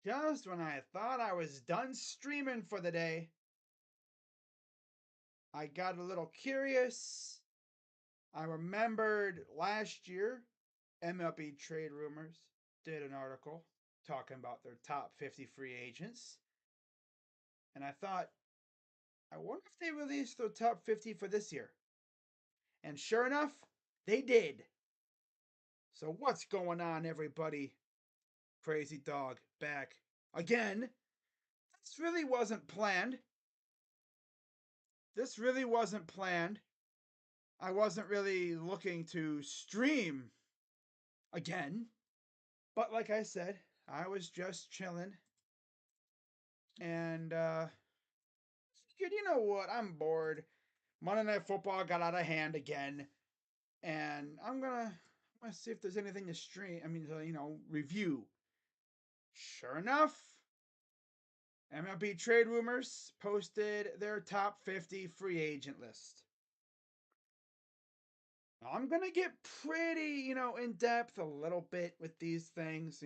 Just when I thought I was done streaming for the day, I got a little curious. I remembered last year, MLB Trade Rumors did an article talking about their top 50 free agents. And I thought, I wonder if they released their top 50 for this year. And sure enough, they did. So, what's going on, everybody? Crazy Dog back again. This really wasn't planned. This really wasn't planned. I wasn't really looking to stream again. But like I said, I was just chilling. And figured, you know what? I'm bored. Monday Night Football got out of hand again. And I'm gonna see if there's anything to stream. I mean, review. Sure enough, MLB Trade Rumors posted their top 50 free agent list. I'm gonna get pretty, in depth a little bit with these things.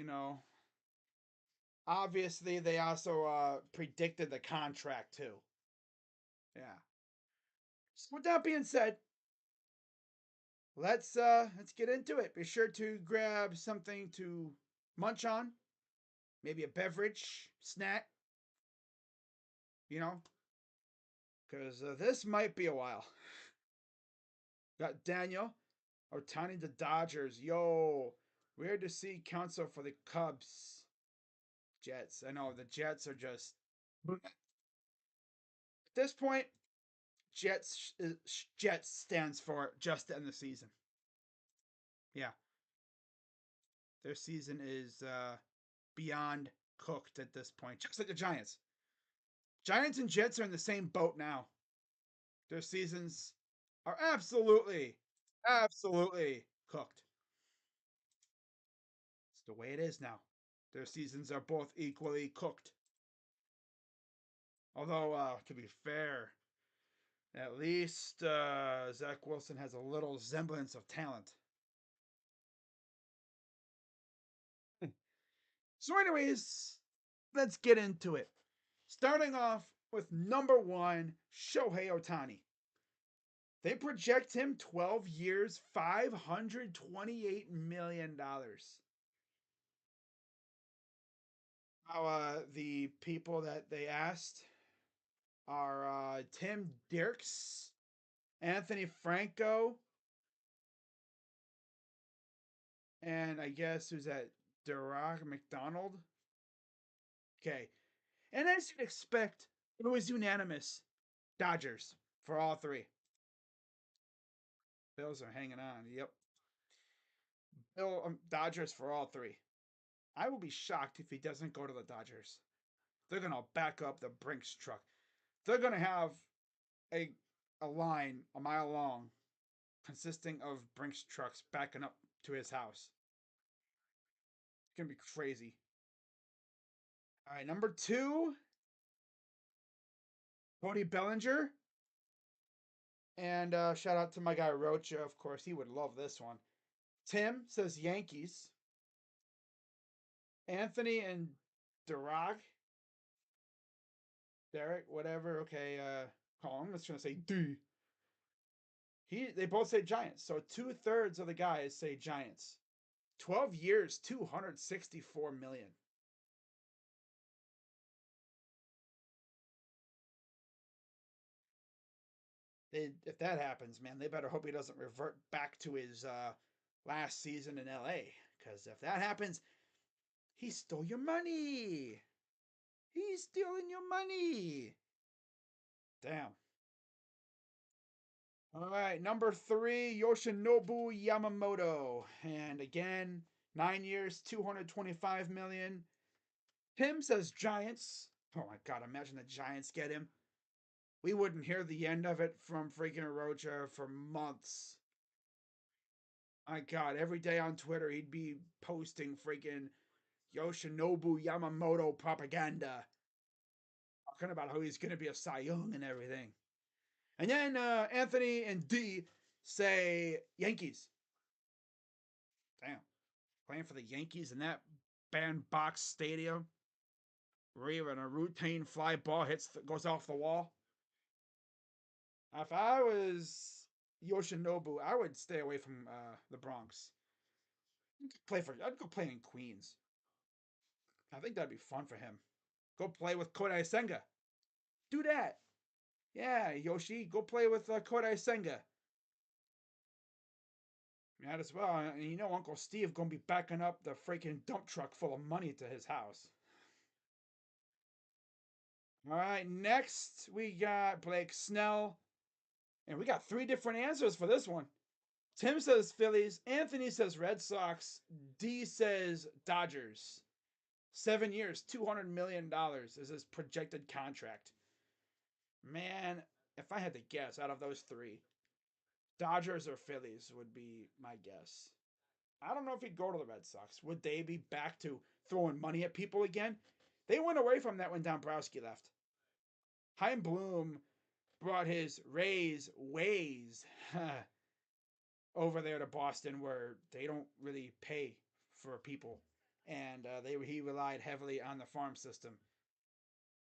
Obviously, they also predicted the contract too. Yeah. So with that being said, let's get into it. Be sure to grab something to munch on, maybe a beverage, snack, you know, because this might be a while. Got Daniel Otani, the Dodgers. Yo, weird to see counsel for the Cubs. Jets. I know the Jets are just at this point. Jets stands for just end the season. Yeah, their season is beyond cooked at this point, just like the Giants. Giants and Jets are in the same boat now. Their seasons are absolutely cooked. It's the way it is now. Their seasons are both equally cooked. Although, to be fair, at least Zach Wilson has a little semblance of talent. So, anyways, let's get into it. Starting off with number one, Shohei Otani. They project him 12 years, $528 million. The people that they asked are Tim Dirks, Anthony Franco, and I guess who's that? Derek McDonald. Okay. And as you'd expect, it was unanimous. Dodgers for all three. Bills are hanging on. Yep. Dodgers for all three. I will be shocked if he doesn't go to the Dodgers. They're gonna back up the Brinks truck. They're gonna have a a line a mile long consisting of Brinks trucks backing up to his house. It's gonna be crazy. All right, number two, Cody Bellinger. And shout out to my guy Rocha, of course. He would love this one. Tim says Yankees. Anthony and Derek, whatever. Okay, call him. Let's try to say D. They both say Giants. So 2/3 of the guys say Giants. 12 years, 264 million. If that happens, man, they better hope he doesn't revert back to his last season in LA. Because if that happens, he stole your money. He's stealing your money. Damn. All right, number three, Yoshinobu Yamamoto. And again, 9 years, 225 million. Tim says Giants. Oh my god, imagine the Giants get him. We wouldn't hear the end of it from freaking Arocha for months. My god, every day on Twitter he'd be posting freaking Yoshinobu Yamamoto propaganda. Talking about how he's gonna be a Cy Young and everything. And then Anthony and D say Yankees. Damn. playing for the Yankees in that bandbox stadium, where even a routine fly ball goes off the wall. If I was Yoshinobu, I would stay away from the Bronx. I'd go play in Queens. I think that'd be fun for him. Go play with Kodai Senga. Do that. Yeah, Yoshi, go play with Kodai Senga. Might as well. And you know, Uncle Steve gonna be backing up the freaking dump truck full of money to his house. All right, next we got Blake Snell, and we got three different answers for this one. Tim says Phillies, Anthony says Red Sox, D says Dodgers. 7 years, $200 million is his projected contract. Man, if I had to guess out of those three, Dodgers or Phillies would be my guess. I don't know if he'd go to the Red Sox. Would they be back to throwing money at people again? They went away from that when Dombrowski left. Chaim Bloom brought his Rays ways over there to Boston, where they don't really pay for people, and he relied heavily on the farm system.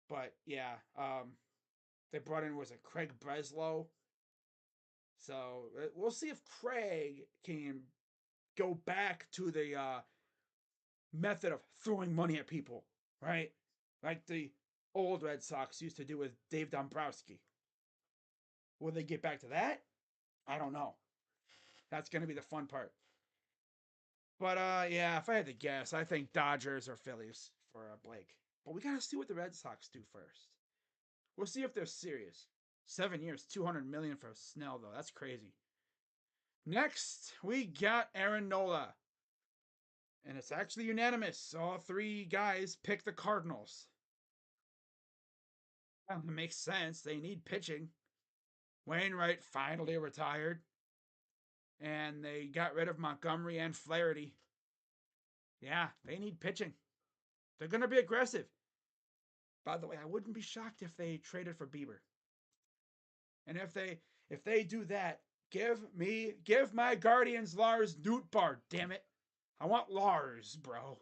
But yeah, they brought in, was it Craig Breslow? So we'll see if Craig can go back to the method of throwing money at people, right? Like the old Red Sox used to do with Dave Dombrowski. Will they get back to that? I don't know. That's going to be the fun part. But yeah, if I had to guess, I think Dodgers or Phillies for Blake. But we got to see what the Red Sox do first. We'll see if they're serious. 7 years, 200 million for Snell though. That's crazy. Next, we got Aaron Nola. And it's actually unanimous. All three guys pick the Cardinals. Well, it makes sense. They need pitching. Wainwright finally retired. And they got rid of Montgomery and Flaherty. Yeah, they need pitching. They're going to be aggressive. By the way, I wouldn't be shocked if they traded for Bieber. And if they do that, give my Guardians Lars Nootbaar, damn it. I want Lars, bro.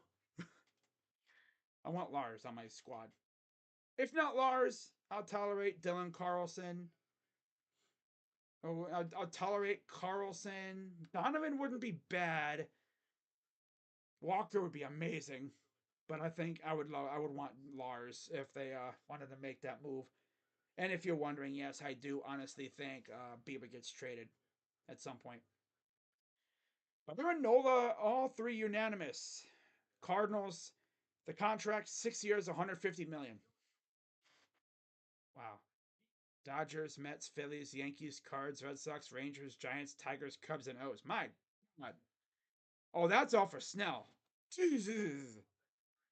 I want Lars on my squad. If not Lars, I'll tolerate Dylan Carlson. I'll tolerate Carlson. Donovan wouldn't be bad. Walker would be amazing. But I think I would want Lars if they wanted to make that move. And if you're wondering, yes, I do honestly think Bieber gets traded at some point. But they're in Nola, all three unanimous. Cardinals, the contract 6 years, 150 million. Wow. Dodgers, Mets, Phillies, Yankees, Cards, Red Sox, Rangers, Giants, Tigers, Cubs, and O's. My God. Oh, that's all for Snell. Jesus.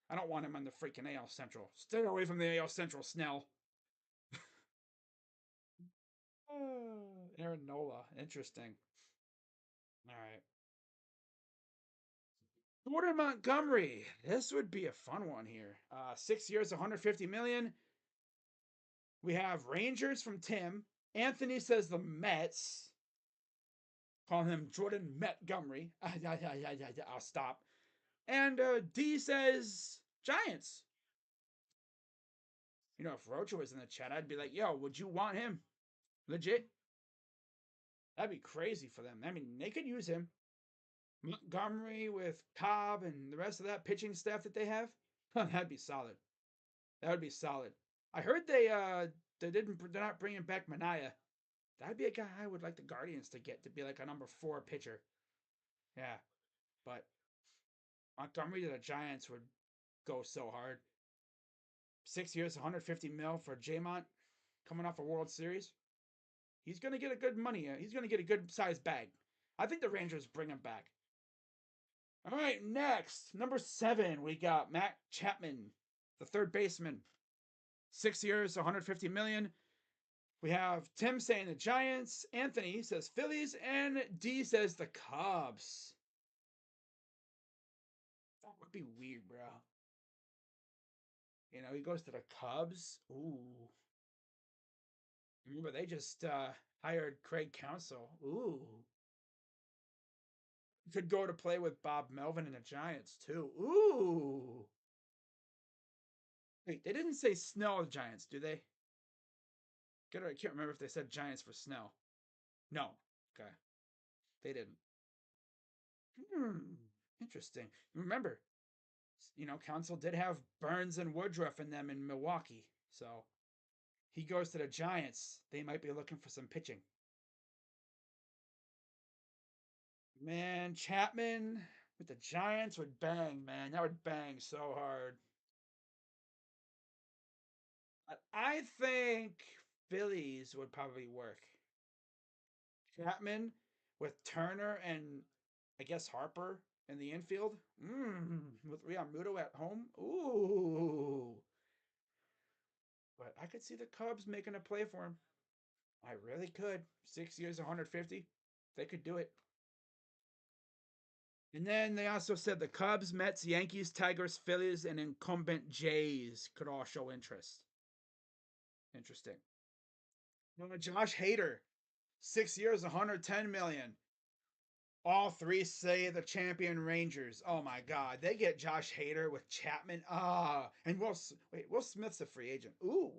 I don't want him on the freaking AL Central. Stay away from the AL Central, Snell. Aaron Nola. Interesting. All right. Jordan Montgomery. This would be a fun one here. 6 years, 150 million. We have Rangers from Tim. Anthony says the Mets. Call him Jordan Montgomery. I'll stop. And D says Giants. You know, if Rocha was in the chat, I'd be like, yo, would you want him? Legit. That'd be crazy for them. I mean, they could use him. Montgomery with Cobb and the rest of that pitching staff that they have. That'd be solid. That would be solid. I heard they're not bringing back Mania. That'd be a guy I would like the Guardians to get to be like a number 4 pitcher. Yeah, but Montgomery to the Giants would go so hard. 6 years, 150 mil for Jamont, coming off a World Series. He's gonna get a good money. He's gonna get a good sized bag. I think the Rangers bring him back. All right, next number 7, we got Matt Chapman, the third baseman. 6 years, 150 million. We have Tim saying the Giants, Anthony says Phillies, and D says the Cubs. That would be weird, bro. You know, he goes to the Cubs. Ooh. Remember, they just hired Craig Counsell. Ooh. Could go to play with Bob Melvin and the Giants too. Ooh. Wait, they didn't say Snell Giants, do they? I can't remember if they said Giants for Snell. No. Okay. They didn't. Hmm. Interesting. Remember, Council did have Burns and Woodruff in them in Milwaukee. So he goes to the Giants. They might be looking for some pitching. Man, Chapman with the Giants would bang, man. That would bang so hard. I think Phillies would probably work. Chapman with Turner and I guess Harper in the infield. With Realmuto at home. Ooh. But I could see the Cubs making a play for him. I really could. 6 years, 150. They could do it. And then they also said the Cubs, Mets, Yankees, Tigers, Phillies, and incumbent Jays could all show interest. Interesting. Josh Hader, 6 years, 110 million. All three say the champion Rangers. Oh my God, they get Josh Hader with Chapman. And Will Smith's a free agent. Ooh,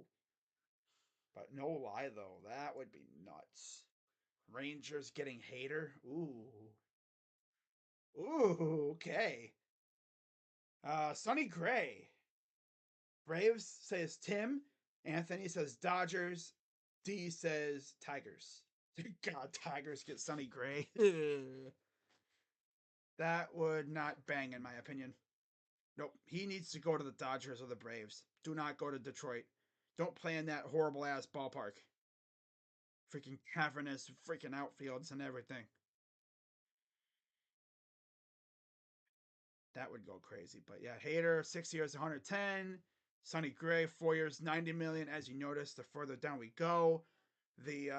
but no lie though, that would be nuts. Rangers getting Hader. Okay. Sonny Gray. Braves says Tim. Anthony says Dodgers. D says Tigers. God, Tigers get Sonny Gray. That would not bang, in my opinion. Nope. He needs to go to the Dodgers or the Braves. Do not go to Detroit. Don't play in that horrible ass ballpark. Freaking cavernous freaking outfields and everything. That would go crazy. But yeah, Hader, 6 years, 110. Sonny Gray, 4 years, 90 million. As you notice, the further down we go, the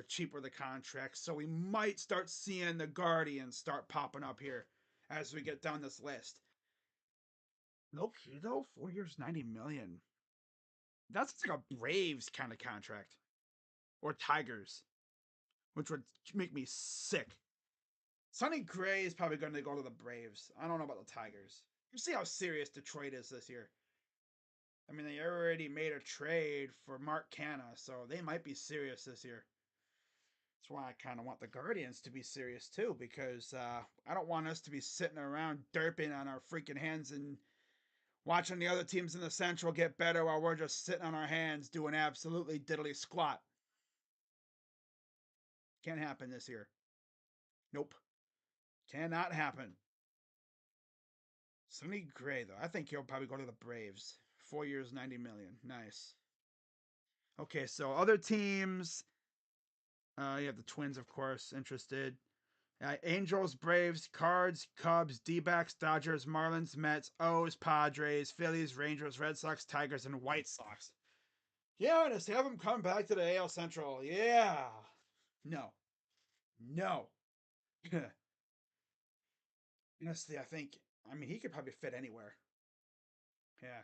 cheaper the contract. So we might start seeing the Guardians start popping up here as we get down this list. No key though, 4 years, 90 million. That's like a Braves kind of contract. Or Tigers, which would make me sick. Sonny Gray is probably going to go to the Braves. I don't know about the Tigers. You see how serious Detroit is this year. I mean, they already made a trade for Mark Canha, so they might be serious this year. That's why I kind of want the Guardians to be serious too, because I don't want us to be sitting around derping on our freaking hands and watching the other teams in the Central get better while we're just sitting on our hands doing absolutely diddly squat. Can't happen this year. Nope. Cannot happen. Sonny Gray, though. I think he'll probably go to the Braves. 4 years, 90 million. Nice. Okay, so other teams. You have the Twins, of course, interested. Angels, Braves, Cards, Cubs, D-backs, Dodgers, Marlins, Mets, O's, Padres, Phillies, Rangers, Red Sox, Tigers, and White Sox. Yeah, just have them come back to the AL Central. Yeah. No. No. Honestly, I mean, he could probably fit anywhere. Yeah.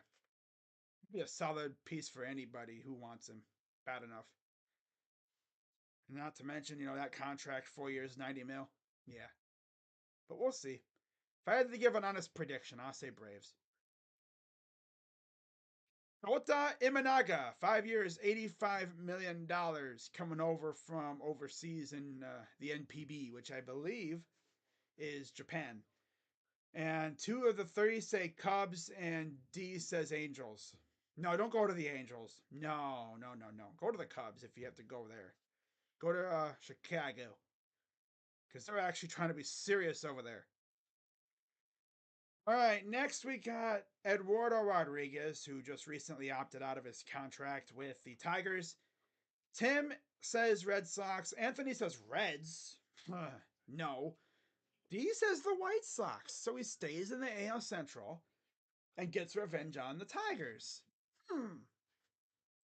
Be a solid piece for anybody who wants him bad enough. Not to mention, that contract, 4 years, 90 mil. Yeah. But we'll see. If I had to give an honest prediction, I'll say Braves. Ota Imanaga, 5 years, $85 million, coming over from overseas in the NPB, which I believe is Japan. And two of the three say Cubs, and D says Angels. No, don't go to the Angels. No, no, no, no. Go to the Cubs if you have to go there. Go to Chicago. Because they're actually trying to be serious over there. All right, next we got Eduardo Rodriguez, who just recently opted out of his contract with the Tigers. Tim says Red Sox. Anthony says Reds. No. D says the White Sox. So he stays in the AL Central and gets revenge on the Tigers.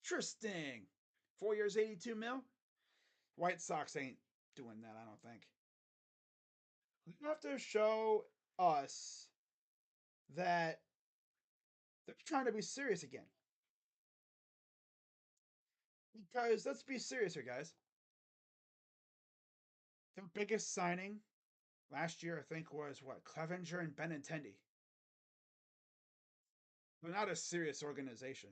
Interesting. 4 years, 82 mil? White Sox ain't doing that, I don't think. You have to show us that they're trying to be serious again. Because let's be serious here, guys. Their biggest signing Last year, I think, was what? Clevenger and Benintendi. They're not a serious organization.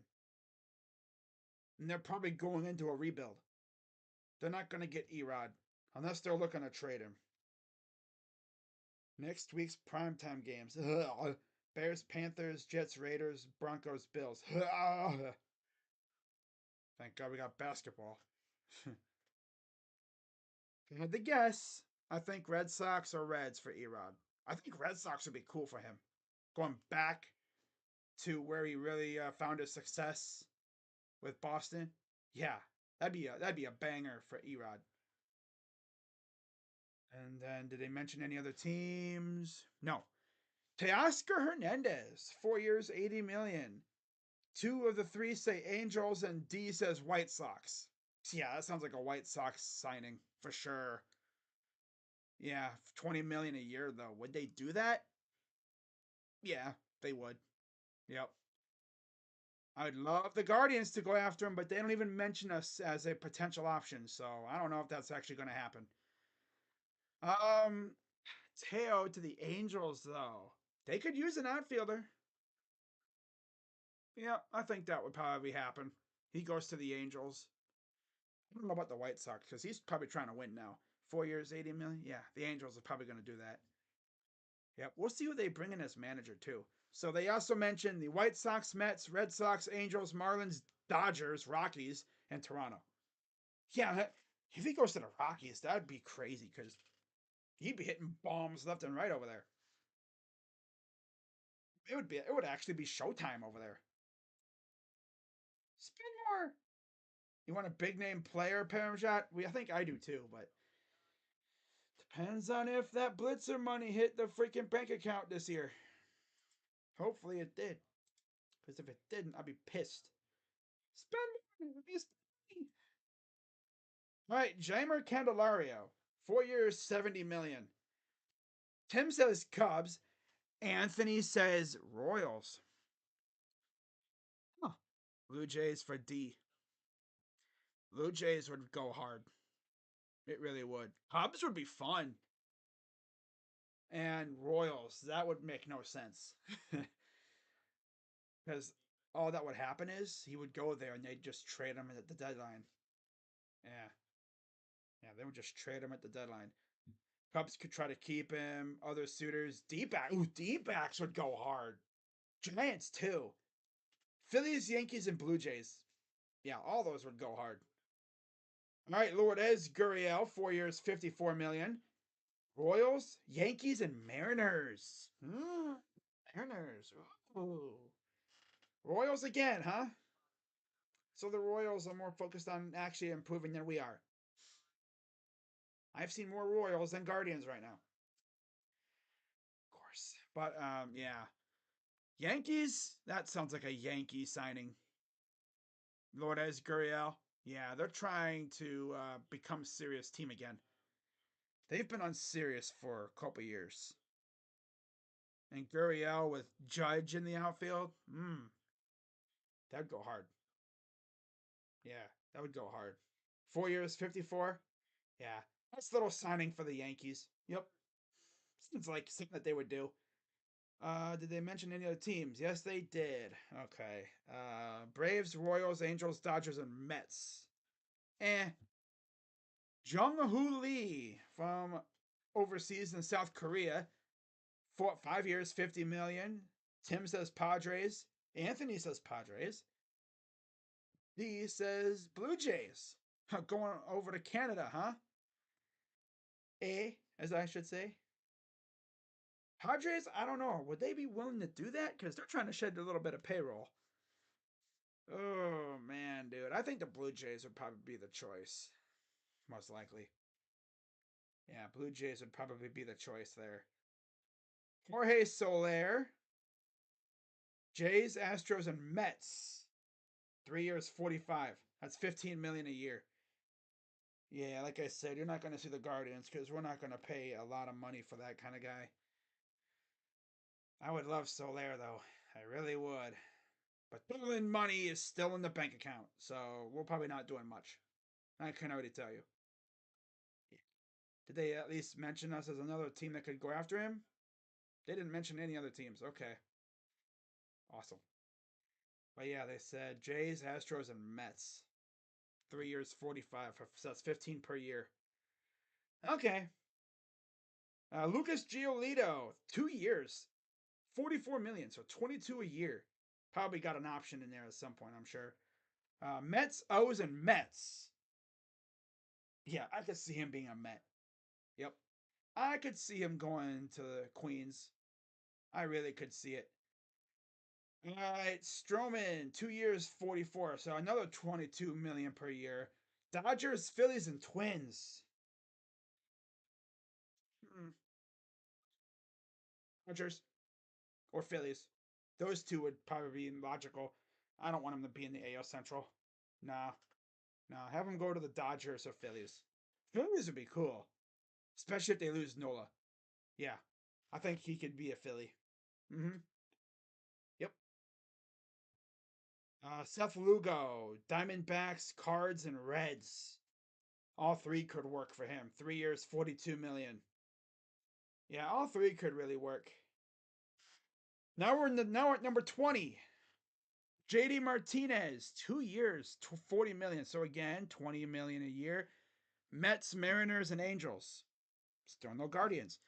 And they're probably going into a rebuild. They're not going to get Erod unless they're looking to trade him. Next week's primetime games: Bears, Panthers, Jets, Raiders, Broncos, Bills. Thank God we got basketball. If I had to guess, I think Red Sox or Reds for Erod. I think Red Sox would be cool for him. Going back to where he really found his success with Boston. Yeah, that'd be a banger for Erod. And then, did they mention any other teams? No. Teoscar Hernandez, 4 years, 80 million. Two of the three say Angels, and D says White Sox. Yeah, that sounds like a White Sox signing for sure. Yeah, 20 million a year though. Would they do that? Yeah, they would. Yep. I'd love the Guardians to go after him, but they don't even mention us as a potential option, so I don't know if that's actually going to happen. Um, Teo to the Angels though. They could use an outfielder. Yeah, I think that would probably happen. He goes to the Angels. I don't know about the White Sox because he's probably trying to win now. 4 years, 80 million. Yeah, the Angels are probably going to do that. Yep, we'll see who they bring in as manager too. So they also mentioned the White Sox, Mets, Red Sox, Angels, Marlins, Dodgers, Rockies, and Toronto. Yeah, if he goes to the Rockies, that'd be crazy because he'd be hitting bombs left and right over there. It would actually be showtime over there. Spend more. You want a big name player, Paramshot? I think I do too, but depends on if that Blitzer money hit the freaking bank account this year. Hopefully it did. Because if it didn't, I'd be pissed. Spend money. All right, Jeimer Candelario, 4 years, 70 million. Tim says Cubs. Anthony says Royals. Huh. Blue Jays for D. Blue Jays would go hard. It really would. Cubs would be fun. And Royals, that would make no sense. Because all that would happen is he would go there and they'd just trade him at the deadline. Yeah. Yeah, they would just trade him at the deadline. Cubs could try to keep him. Other suitors. D-backs would go hard. Giants too. Phillies, Yankees, and Blue Jays. Yeah, all those would go hard. All right, Lourdes Gurriel, 4 years, 54 million. Royals, Yankees, and Mariners. Mariners. Ooh. Royals again, huh? So the Royals are more focused on actually improving than we are. I've seen more Royals than Guardians right now. Of course. But yeah. Yankees? That sounds like a Yankee signing. Lourdes Gurriel. Yeah, they're trying to become a serious team again. They've been unserious for a couple years. And Gurriel with Judge in the outfield, that'd go hard. Yeah, that would go hard. 4 years, 54. Yeah, nice little signing for the Yankees. Yep, seems like something that they would do. Did they mention any other teams? Yes, they did. Okay. Braves, Royals, Angels, Dodgers, and Mets. Eh. Jung-Hoo Lee from overseas in South Korea. 5 years, 50 million. Tim says Padres. Anthony says Padres. D says Blue Jays. Going over to Canada, huh? As I should say. Padres, I don't know. Would they be willing to do that? Because they're trying to shed a little bit of payroll. Oh, man, dude. I think the Blue Jays would probably be the choice. Most likely. Yeah, Blue Jays would probably be the choice there. Jorge Soler. Jays, Astros, and Mets. 3 years, 45. That's 15 million a year. Yeah, like I said, you're not going to see the Guardians because we're not going to pay a lot of money for that kind of guy. I would love Soler though. I really would. But Dolan money is still in the bank account, so we're probably not doing much. I can already tell you. Did they at least mention us as another team that could go after him? They didn't mention any other teams. Okay. Awesome. But yeah, they said Jays, Astros, and Mets. 3 years, 45. So that's 15 per year. Okay. Lucas Giolito, 2 years, 44 million, so 22 a year. Probably got an option in there at some point, I'm sure. Mets, O's, and Mets. Yeah, I could see him being a Met. Yep. I could see him going to the Queens. I really could see it. All right, Stroman, 2 years, 44, so another 22 million per year. Dodgers, Phillies, and Twins. Mm, Dodgers or Phillies. Those two would probably be logical. I don't want him to be in the AL Central. Nah, nah. Have him go to the Dodgers or Phillies. Phillies would be cool, especially if they lose Nola. Yeah, I think he could be a Philly. Mm-hmm. Yep. Seth Lugo, Diamondbacks, Cards, and Reds. All three could work for him. 3 years, 42 million. Yeah, all three could really work. Now we're at number 20. JD Martinez, 2 years, 40 million. So again, 20 million a year. Mets, Mariners, and Angels. Still no Guardians.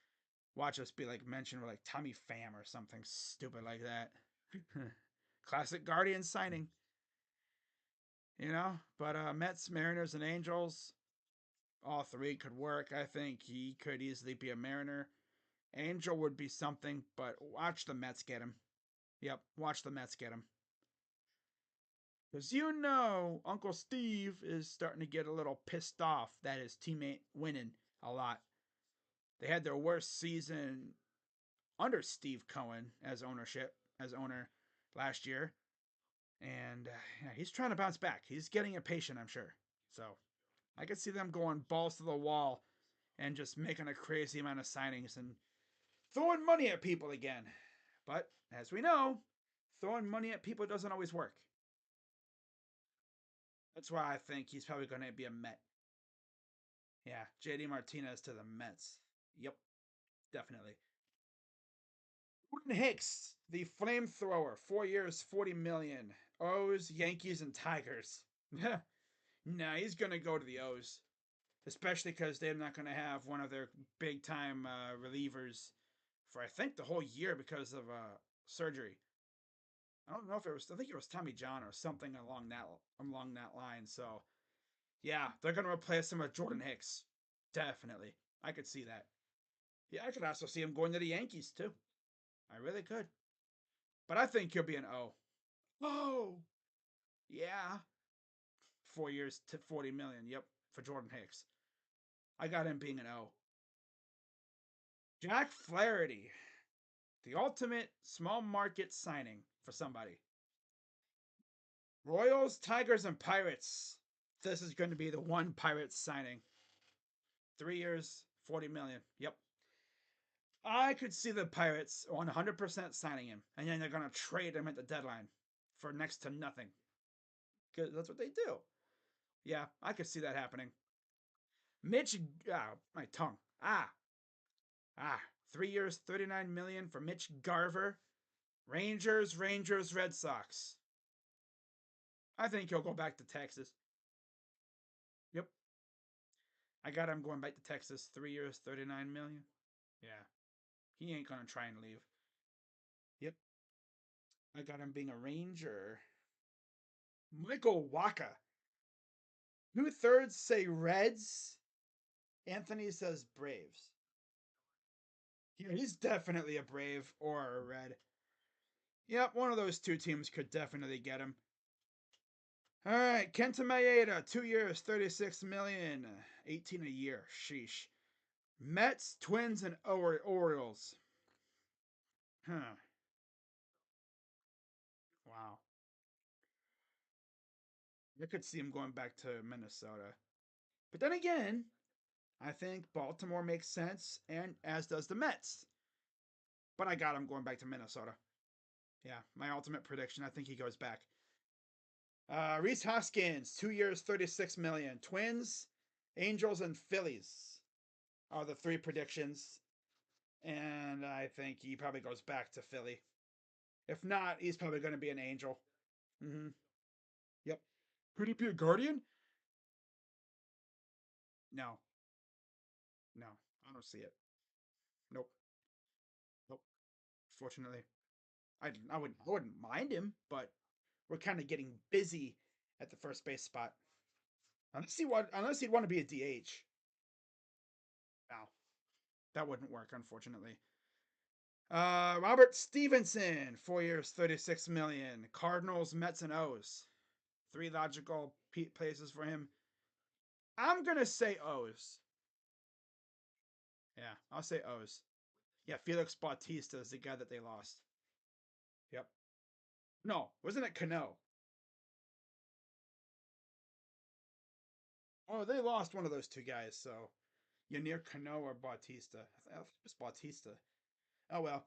Watch us be like mentioned with like Tommy Pham or something stupid like that. Classic Guardians signing. But Mets, Mariners, and Angels, all three could work. I think he could easily be a Mariner. Angel would be something, but watch the Mets get him. Yep, watch the Mets get him. Because Uncle Steve is starting to get a little pissed off that his teammate winning a lot. They had their worst season under Steve Cohen as owner last year. And yeah, he's trying to bounce back. He's getting impatient, I'm sure. So I could see them going balls to the wall and just making a crazy amount of signings and throwing money at people again. But as we know, throwing money at people doesn't always work. That's why I think he's probably going to be a Met. Yeah, JD Martinez to the Mets. Yep, definitely. Gordon Hicks, the flamethrower, 4 years, 40 million. O's, Yankees, and Tigers. Nah, he's going to go to the O's, especially because they're not going to have one of their big time relievers for I think the whole year because of surgery. I don't know if it was. I think it was Tommy John or something along that line. So yeah, they're gonna replace him with Jordan Hicks. Definitely, I could see that. Yeah, I could also see him going to the Yankees too. I really could. But I think he'll be an O. Oh, yeah. 4 years to 40 million. Yep, for Jordan Hicks. I got him being an O. Jack Flaherty, the ultimate small market signing for somebody. Royals, Tigers, and Pirates. This is going to be the one Pirates signing. 3 years, 40 million. Yep. I could see the Pirates 100% signing him, and then they're going to trade him at the deadline for next to nothing. Because that's what they do. Yeah, I could see that happening. Mitch, my tongue. 3 years, 39 million for Mitch Garver. Rangers, Red Sox. I think he'll go back to Texas. Yep. I got him going back to Texas. 3 years, 39 million. Yeah. He ain't gonna try and leave. Yep. I got him being a Ranger. Michael Waka. 2/3 say Reds. Anthony says Braves. Yeah, he's definitely a Brave or a Red. Yep, one of those two teams could definitely get him. All right, Kenta Maeda, 2 years, 36 million, 18 a year. Sheesh. Mets, Twins, and Orioles. Huh. Wow. I could see him going back to Minnesota. But then again, I think Baltimore makes sense, and as does the Mets. But I got him going back to Minnesota. Yeah, my ultimate prediction. I think he goes back. Rhys Hoskins, 2 years, 36 million. Twins, Angels, and Phillies. are the three predictions. And I think he probably goes back to Philly. If not, he's probably going to be an Angel. Mm-hmm. Yep. Could he be a Guardian? No. No. I don't see it. Nope. Nope. Fortunately. I wouldn't mind him, but we're kind of getting busy at the first base spot. Unless he'd want to be a DH. No. That wouldn't work, unfortunately. Robert Stevenson, 4 years, 36 million. Cardinals, Mets, and O's. Three logical places for him. I'm gonna say O's. Yeah, I'll say O's. Yeah, Felix Bautista is the guy that they lost. Yep. No, wasn't it Cano? Oh, they lost one of those two guys. So you're near Cano or Bautista. I think it was Bautista. Oh well.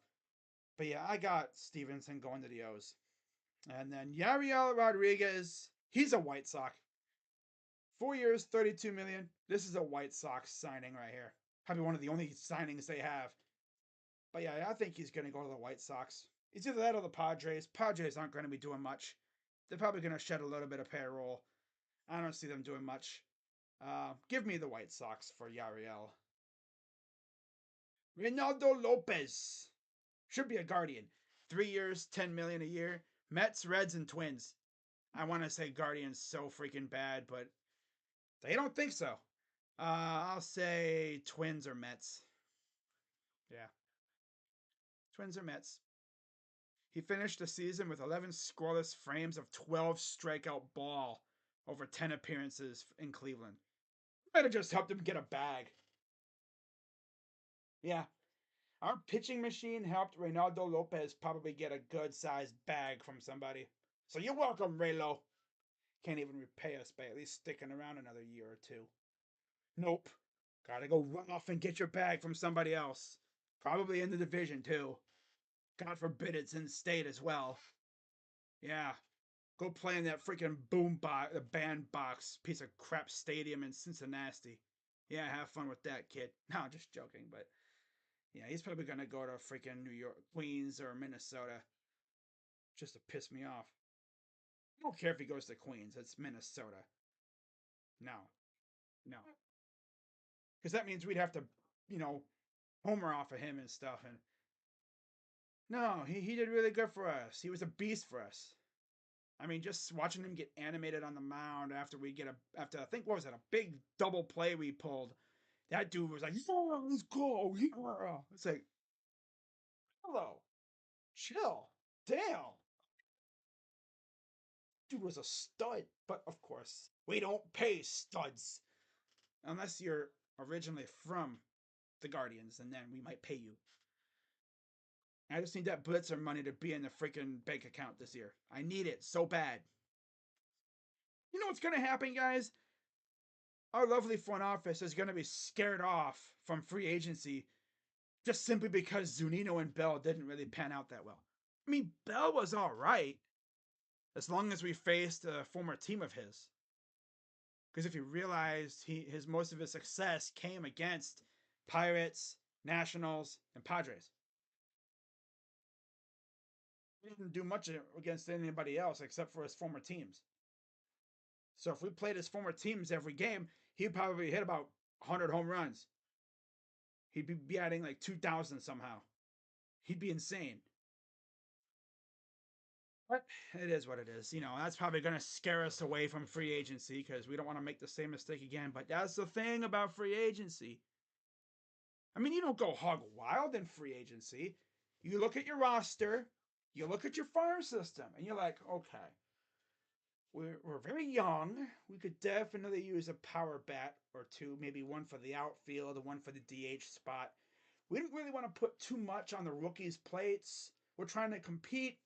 But yeah, I got Stevenson going to the O's. And then Yariel Rodriguez, he's a White Sox. 4 years, 32 million. This is a White Sox signing right here. Probably one of the only signings they have. But yeah, I think he's going to go to the White Sox. It's either that or the Padres. Padres aren't going to be doing much. They're probably going to shed a little bit of payroll. I don't see them doing much. Give me the White Sox for Yariel. Ronaldo Lopez should be a Guardian. 3 years, 10 million a year. Mets, Reds, and Twins. I want to say Guardians so freaking bad, but they don't think so. I'll say Twins or Mets. Yeah, Twins or Mets. He finished the season with 11 scoreless frames of 12 strikeout ball over 10 appearances in Cleveland. Might have just helped him get a bag. Yeah, our pitching machine helped Reynaldo Lopez probably get a good sized bag from somebody. So you're welcome, Raylo. Can't even repay us by at least sticking around another year or two. Nope. Gotta go run off and get your bag from somebody else. Probably in the division, too. God forbid it's in state as well. Yeah. Go play in that freaking boom box, the bandbox piece of crap stadium in Cincinnati. Yeah, have fun with that, kid. No, I'm just joking, but yeah, he's probably gonna go to freaking New York, Queens, or Minnesota just to piss me off. I don't care if he goes to Queens. It's Minnesota. No, no, because that means we'd have to, you know, homer off of him and stuff. And no, he did really good for us. He was a beast for us. I mean, just watching him get animated on the mound after we get after I think what was it, a big double play we pulled. That dude was like, "Yeah, let's go." Yeah. It's like, hello, chill, damn. Dude was a stud, but of course we don't pay studs unless you're originally from the Guardians, and then we might pay you. I just need that Blitzer money to be in the freaking bank account this year. I need it so bad. You know what's gonna happen, guys? Our lovely front office is going to be scared off from free agency just simply because Zunino and Bell didn't really pan out that well. I mean, Bell was all right as long as we faced a former team of his. Because if you realized his most of his success came against Pirates, Nationals, and Padres. He didn't do much against anybody else except for his former teams. So if we played his former teams every game, he'd probably hit about 100 home runs. He'd be batting like 2,000 somehow. He'd be insane. But it is what it is. You know, that's probably going to scare us away from free agency because we don't want to make the same mistake again. But that's the thing about free agency. I mean, you don't go hog wild in free agency. You look at your roster, you look at your farm system, and you're like, okay, we're very young. We could definitely use a power bat or two, maybe one for the outfield and one for the DH spot. We don't really want to put too much on the rookies' plates. We're trying to compete.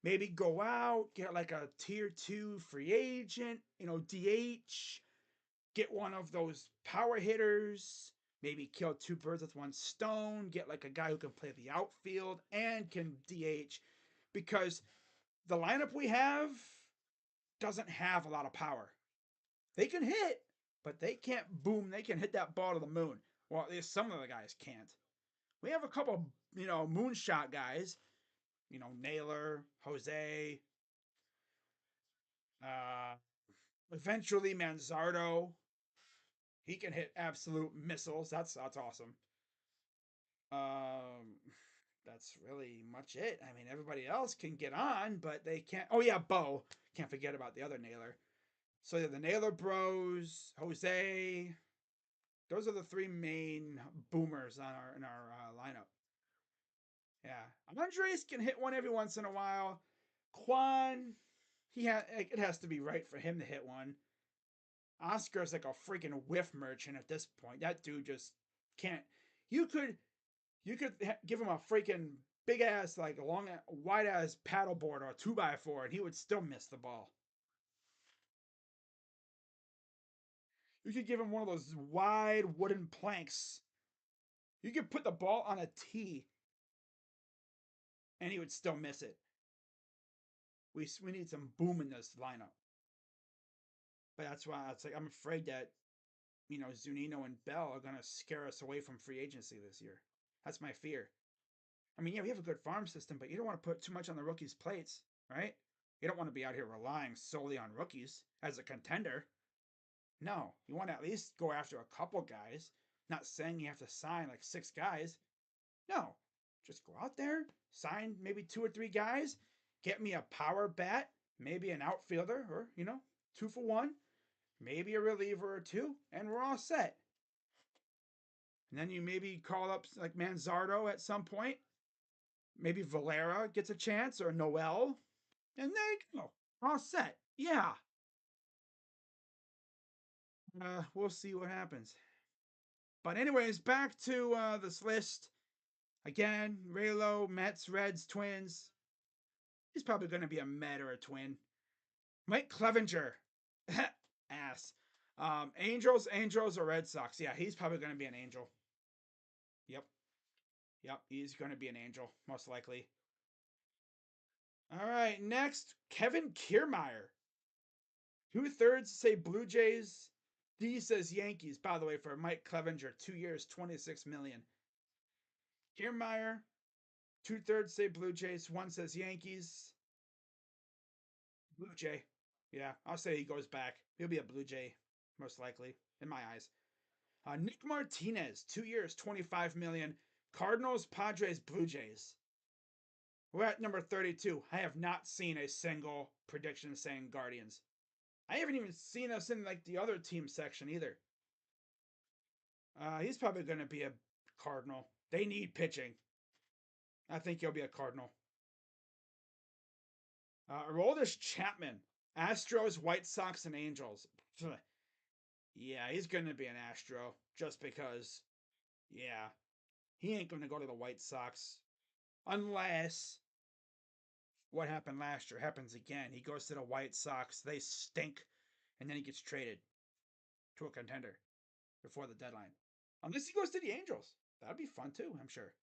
Maybe go out, get like a tier two free agent, DH, get one of those power hitters, maybe kill two birds with one stone, get like a guy who can play the outfield and can DH because the lineup we have doesn't have a lot of power. They can hit, but they can't boom. They can hit that ball to the moon. Well, at least some of the guys can't. We have a couple, moonshot guys. Naylor, Jose, uh, eventually Manzardo. He can hit absolute missiles. That's awesome. Um, that's really much it. I mean, everybody else can get on, but they can't. Oh yeah, Bo. Can't forget about the other Naylor. So yeah, the Naylor Bros, Jose. Those are the three main boomers on our in our lineup. Yeah, Andres can hit one every once in a while. Quan, it has to be right for him to hit one. Oscar's like a freaking whiff merchant at this point. That dude just can't. You could give him a freaking big ass like long wide ass paddleboard or a 2x4 and he would still miss the ball. You could give him one of those wide wooden planks. You could put the ball on a tee and he would still miss it. We need some boom in this lineup. But that's why it's like I'm afraid that Zunino and Bell are gonna scare us away from free agency this year. That's my fear. I mean, yeah, we have a good farm system, but you don't want to put too much on the rookies' plates, right? You don't want to be out here relying solely on rookies as a contender. No, you want to at least go after a couple guys. Not saying you have to sign like 6 guys. No, just go out there, sign maybe 2 or 3 guys, get me a power bat, maybe an outfielder, or 2 for 1, maybe a reliever or two, and we're all set. And then you maybe call up like Manzardo at some point. Maybe Valera gets a chance or Noel. And there you go. All set. Yeah. We'll see what happens. But anyways, back to this list. Again, Raylo, Mets, Reds, Twins. He's probably going to be a Met or a Twin. Mike Clevenger. Ass. Angels or Red Sox. Yeah, he's probably going to be an Angel. Yep. Yep, he's going to be an Angel, most likely. All right, next, Kevin Kiermaier. 2/3 say Blue Jays. D says Yankees, by the way, for Mike Clevenger, 2 years, 26 million. Kiermaier, 2/3 say Blue Jays, one says Yankees. Blue Jay. Yeah, I'll say he goes back. He'll be a Blue Jay, most likely, in my eyes. Nick Martinez, 2 years, 25 million. Cardinals, Padres, Blue Jays. We're at number 32. I have not seen a single prediction saying Guardians. I haven't even seen us in like the other team section either. He's probably going to be a Cardinal. They need pitching. I think he'll be a Cardinal. Aroldis Chapman, Astros, White Sox, and Angels. Yeah, he's going to be an Astro just because, yeah, he ain't going to go to the White Sox unless what happened last year happens again. He goes to the White Sox, they stink, and then he gets traded to a contender before the deadline. Unless he goes to the Angels. That'd be fun too, I'm sure.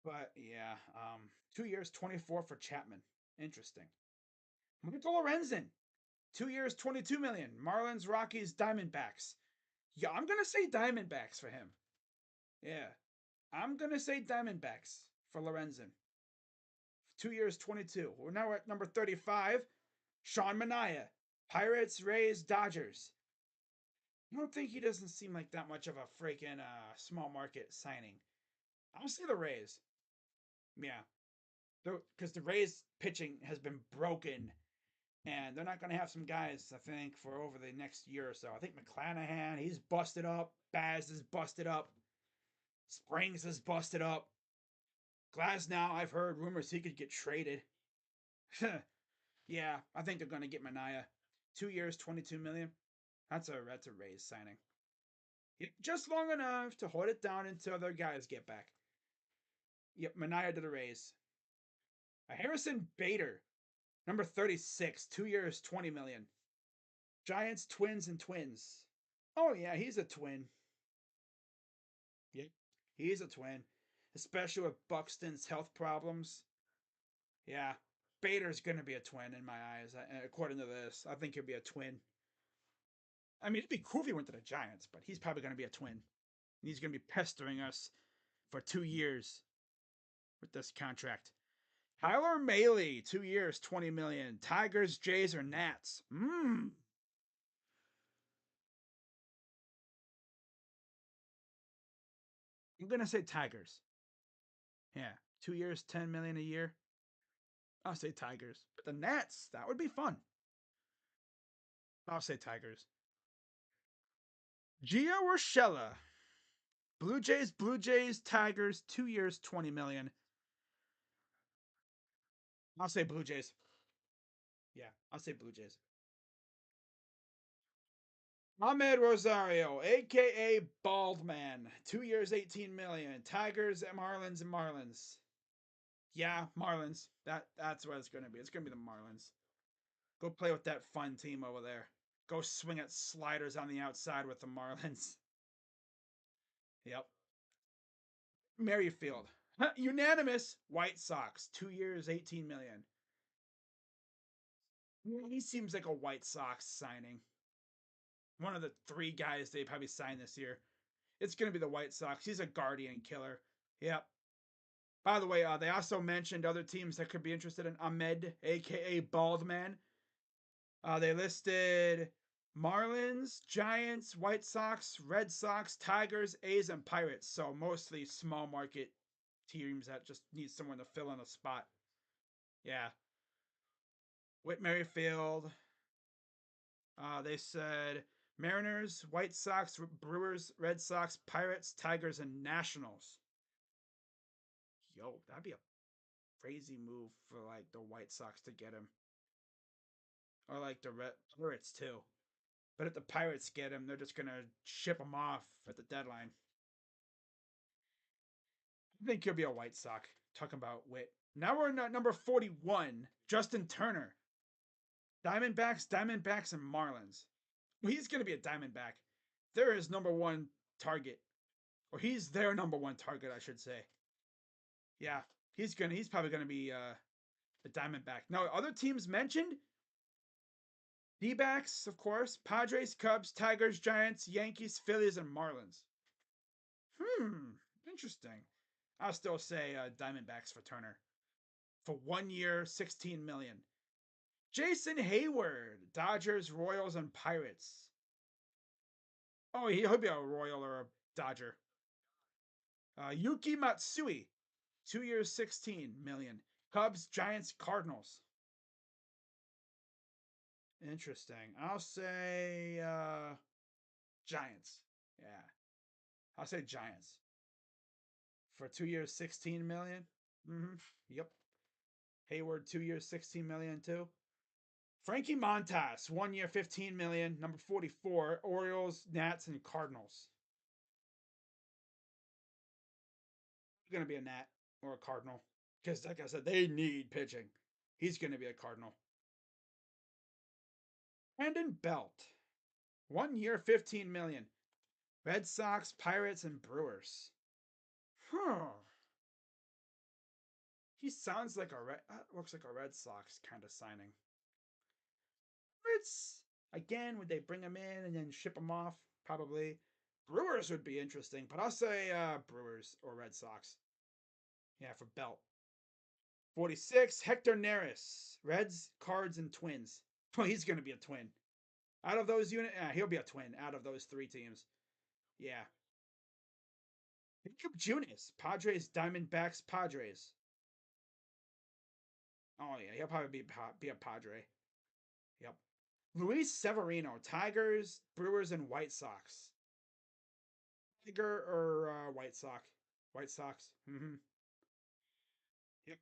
But yeah, 2 years, 24 for Chapman. Interesting. Michael Lorenzen, 2 years, 22 million. Marlins, Rockies, Diamondbacks. Yeah, I'm gonna say Diamondbacks for him. Yeah, I'm gonna say Diamondbacks for Lorenzen. 2 years, 22. We're now at number 35. Sean Manaea, Pirates, Rays, Dodgers. I don't think he doesn't seem like that much of a freaking small market signing. I'll say the Rays. Yeah, because the Rays pitching has been broken, and they're not going to have some guys, I think, for over the next year or so. I think McClanahan, he's busted up. Baz is busted up. Springs is busted up. Glasnow, I've heard rumors he could get traded. Yeah, I think they're going to get Manaea. 2 years, 22 million. That's a Rays signing. Yep, just long enough to hold it down until their guys get back. Yep, Manaea to the Rays. Harrison Bader, number 36, 2 years, 20 million. Giants, Twins, and Twins. Oh yeah, he's a twin. Yep, he's a twin, especially with Buxton's health problems. Yeah, Bader's gonna be a twin in my eyes. According to this, I think he'll be a twin. I mean, it'd be cool if he went to the Giants, but he's probably gonna be a twin. He's going to be pestering us for 2 years with this contract. Tyler Mahle, 2 years, 20 million. Tigers, Jays, or Nats? I'm gonna say Tigers. Yeah, 2 years, 10 million a year. I'll say Tigers. But the Nats, that would be fun. I'll say Tigers. Gio Urshela. Blue Jays, Tigers, 2 years, 20 million. I'll say Blue Jays. Yeah, I'll say Blue Jays. Ahmed Rosario, aka Bald Man, 2 years, 18 million. Tigers, Marlins, and Marlins. Yeah, Marlins. That's what it's gonna be. It's gonna be the Marlins. Go play with that fun team over there. Go swing at sliders on the outside with the Marlins. Yep. Merrifield. Unanimous White Sox. 2 years, 18 million. He seems like a White Sox signing. One of the 3 guys they probably signed this year. It's going to be the White Sox. He's a guardian killer. Yep. By the way, they also mentioned other teams that could be interested in Ahmed, aka Baldman. They listed Marlins, Giants, White Sox, Red Sox, Tigers, A's, and Pirates. So mostly small market teams that just need someone to fill in a spot. Yeah. Whit Merrifield. They said Mariners, White Sox, Brewers, Red Sox, Pirates, Tigers, and Nationals. Yo, that'd be a crazy move for like the White Sox to get him. Or like the Red Pirates too. But if the Pirates get him, they're just gonna ship him off at the deadline. I think he'll be a White Sox. Talking about Wit. Now we're at number 41, Justin Turner. Diamondbacks, and Marlins. Well, he's gonna be a Diamondback. They're his number one target. Or he's their number one target, I should say. Yeah. He's probably gonna be a Diamondback. Now, other teams mentioned D-backs, of course, Padres, Cubs, Tigers, Giants, Yankees, Phillies, and Marlins. Interesting. I'll still say Diamondbacks for Turner for 1 year, 16 million. Jason Hayward, Dodgers, Royals, and Pirates. Oh, he'll be a Royal or a Dodger. Yuki Matsui, 2 years, 16 million. Cubs, Giants, Cardinals. Interesting. I'll say Giants. Yeah. I'll say Giants. For 2 years, 16 million. Yep. Hayward, 2 years, 16 million too. Frankie Montas, 1 year, 15 million. Number 44, Orioles, Nats, and Cardinals. Going to be a Nat or a Cardinal. Because, like I said, they need pitching. He's going to be a Cardinal. Brandon Belt, 1 year, 15 million. Red Sox, Pirates, and Brewers. He sounds like looks like a Red Sox kind of signing. Pirates, again, would they bring him in and then ship him off? Probably. Brewers would be interesting, but I'll say Brewers or Red Sox. Yeah, for Belt. 46, Hector Neris. Reds, Cards, and Twins. Well, he's going to be a twin. Out of those he'll be a twin out of those 3 teams. Yeah. Jacob Junis. Padres, Diamondbacks, Padres. Oh, yeah, he'll probably be a Padre. Yep. Luis Severino. Tigers, Brewers, and White Sox. Tiger or White Sox? White Sox. Yep.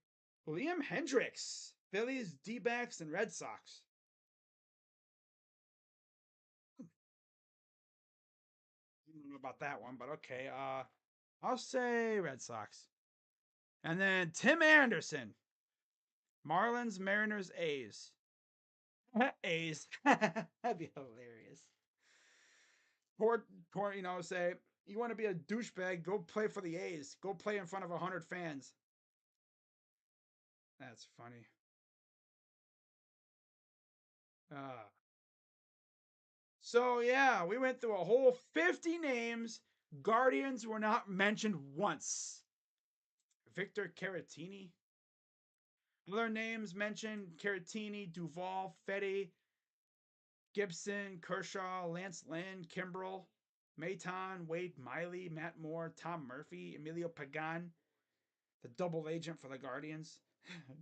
Liam Hendricks. Phillies, D-backs, and Red Sox. I don't know about that one, but okay. I'll say Red Sox. And then Tim Anderson. Marlins, Mariners, A's. A's. That'd be hilarious. Poor, say, you want to be a douchebag, go play for the A's. Go play in front of 100 fans. That's funny. So, yeah, we went through a whole 50 names Guardians were not mentioned once. Victor Caratini. Other names mentioned: Caratini, Duvall, Fetty, Gibson, Kershaw, Lance Lynn, Kimbrell, Maton, Wade Miley, Matt Moore, Tom Murphy, Emilio Pagan, the double agent for the Guardians,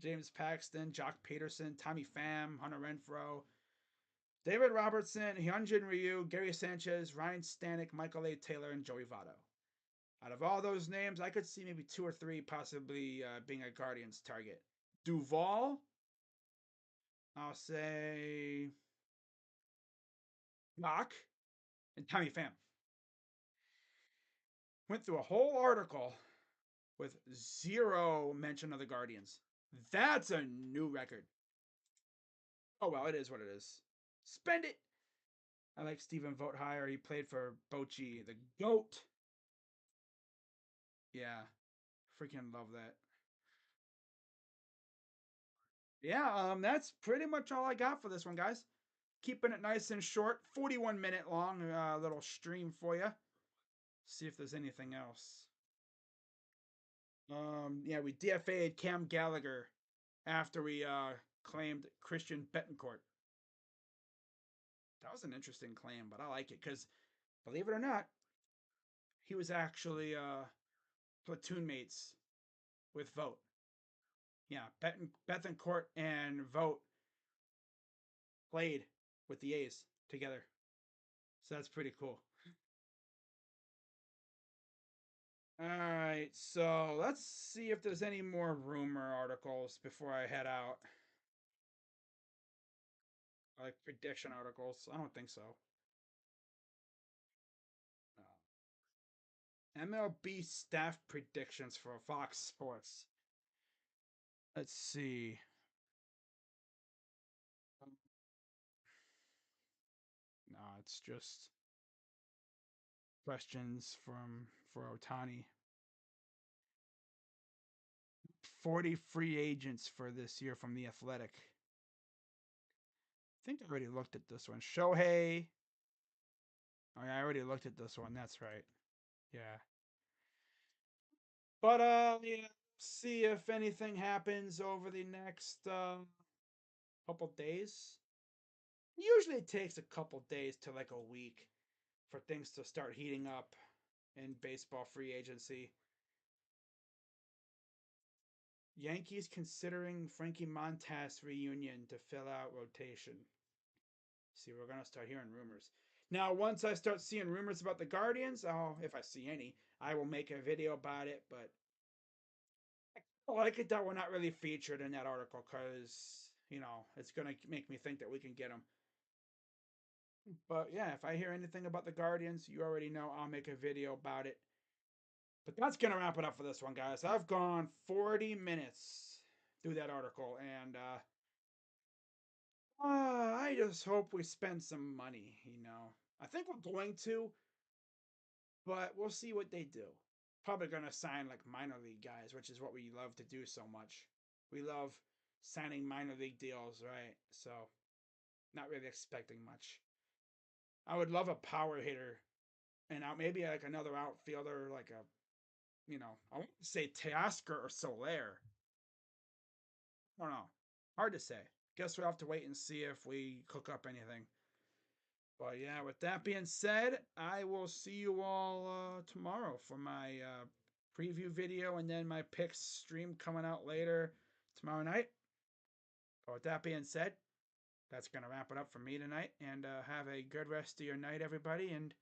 James Paxton, Jock Peterson, Tommy Pham, Hunter Renfroe, David Robertson, Hyunjin Ryu, Gary Sanchez, Ryan Stanek, Michael A. Taylor, and Joey Votto. Out of all those names, I could see maybe 2 or 3 possibly being a Guardians target. Duvall, I'll say Jock, and Tommy Pham. Went through a whole article with 0 mention of the Guardians. That's a new record. Oh well, it is what it is. Spend it. I like Stephen Vothire. He played for Bochy, the GOAT. Yeah, freaking love that. Yeah, that's pretty much all I got for this one, guys. Keeping it nice and short, 41-minute long little stream for you. See if there's anything else. Yeah, we DFA'd Cam Gallagher after we claimed Christian Betancourt. That was an interesting claim, but I like it because, believe it or not, he was actually platoon mates with Vogt. Yeah, Betancourt and Vogt played with the A's together. So that's pretty cool. All right, so let's see if there's any more rumor articles before I head out. Like prediction articles. I don't think so. MLB staff predictions for Fox Sports. Let's see. No, it's just questions for Otani. 40 free agents for this year from the Athletic. I think I already looked at this one. Shohei. Oh, yeah, I already looked at this one. That's right. Yeah. But yeah, see if anything happens over the next couple days. Usually it takes a couple days to like a week for things to start heating up in baseball free agency. Yankees considering Frankie Montas reunion to fill out rotation. See, we're gonna start hearing rumors. Now, once I start seeing rumors about the Guardians, if I see any, I will make a video about it. But I like it that we're not really featured in that article because it's gonna make me think that we can get them. But yeah, if I hear anything about the Guardians, you already know I'll make a video about it. But that's gonna wrap it up for this one, guys. I've gone 40 minutes through that article, and I just hope we spend some money. I think we're going to, but we'll see what they do. Probably gonna sign like minor league guys, which is what we love to do so much. We love signing minor league deals, right? So, not really expecting much. I would love a power hitter, and maybe like another outfielder, like I want to say Teoscar or Soler. I don't know. Hard to say. Guess we'll have to wait and see if we cook up anything. But yeah, with that being said, I will see you all tomorrow for my preview video and then my picks stream coming out later tomorrow night. But with that being said, that's going to wrap it up for me tonight. And have a good rest of your night, everybody. And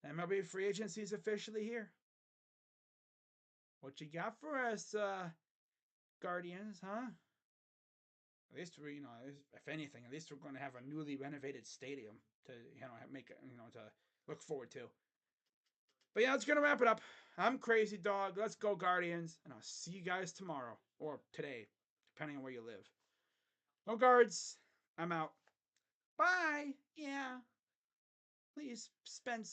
MLB Free Agency is officially here. What you got for us, Guardians, huh? At least we're, if anything, at least we're going to have a newly renovated stadium to, make, to look forward to. But yeah, that's going to wrap it up. I'm Crazy Dog. Let's go, Guardians. And I'll see you guys tomorrow or today, depending on where you live. No guards. I'm out. Bye. Yeah. Please spend